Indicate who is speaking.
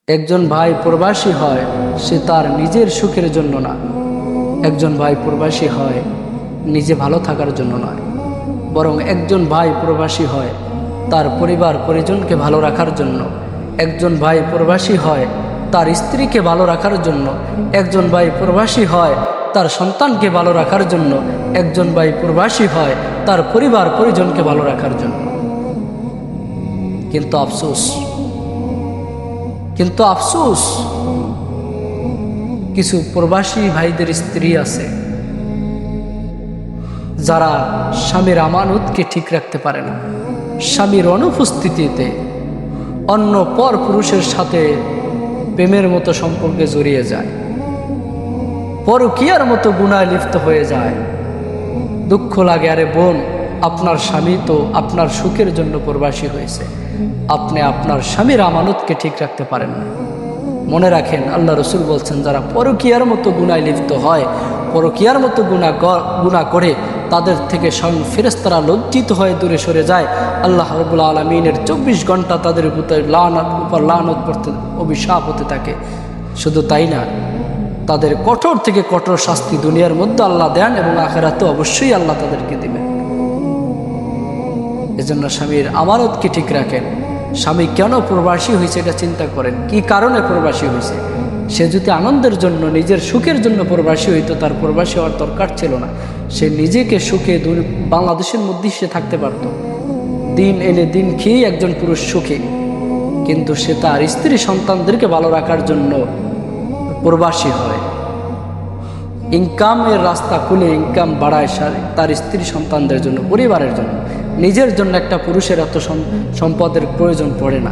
Speaker 1: একজন ভাই প্রবাসী হয় সে তার নিজের সুখের জন্য না, একজন ভাই প্রবাসী হয় নিজে ভালো থাকার জন্য নয়, বরং একজন ভাই প্রবাসী হয় তার পরিবার পরিজনকে ভালো রাখার জন্য। একজন ভাই প্রবাসী হয় তার স্ত্রীকে ভালো রাখার জন্য। একজন ভাই প্রবাসী হয় তার সন্তানকে ভালো রাখার জন্য। একজন ভাই প্রবাসী হয় তার পরিবার পরিজনকে ভালো রাখার জন্য। কিন্তু আফসোস কিছু প্রবাসী ভাইদের স্ত্রী আছে যারা স্বামীর আমানতকে ঠিক রাখতে পারে না। স্বামীর অনুপস্থিতিতে অন্য পর পুরুষের সাথে প্রেমের মতো সম্পর্কে জড়িয়ে যায়, পরকীয়ার মতো গুনায় লিপ্ত হয়ে যায়। দুঃখ লাগে, আরে বোন, আপনার স্বামী তো আপনার সুখের জন্য প্রবাসী হয়েছে, আপনি আপনার স্বামীর আমানতকে ঠিক রাখতে পারেন না। মনে রাখেন, আল্লাহ রসুল বলছেন, যারা পরকীয়ার মতো গুনায় লিপ্ত হয়, পরকীয়ার মতো গুনাহ করে তাদের থেকে স্বয়ং ফেরেশতারা লজ্জিত হয়ে দূরে সরে যায়। আল্লাহ রাব্বুল আলামিনের 24 ঘন্টা তাদের উপর লানত করতে, অভিশাপ হতে থাকে। শুধু তাই না, তাদের কঠোর থেকে কঠোর শাস্তি দুনিয়ার মধ্যে আল্লাহ দেন এবং আখিরাতে অবশ্যই আল্লাহ তাদেরকে দিবেন। এজন্য স্বামীর আমানতকে ঠিক রাখেন। স্বামী কেন প্রবাসী হয়েছে এটা চিন্তা করেন, কি কারণে প্রবাসী হয়েছে। সে যদি আনন্দের জন্য, নিজের সুখের জন্য প্রবাসী হইতো, তার প্রবাসী হওয়ার দরকার ছিল না। সে নিজেকে সুখে বাংলাদেশের মধ্যেই সে থাকতে পারত, দিন এনে দিন খেয়েই একজন পুরুষ সুখী। কিন্তু সে তার স্ত্রী সন্তানদেরকে ভালো রাখার জন্য প্রবাসী হয়, ইনকামের রাস্তা খুলে ইনকাম বাড়ায় তার স্ত্রী সন্তানদের জন্য, পরিবারের জন্য। নিজের জন্য একটা পুরুষের এত সম্পদের প্রয়োজন পড়ে না।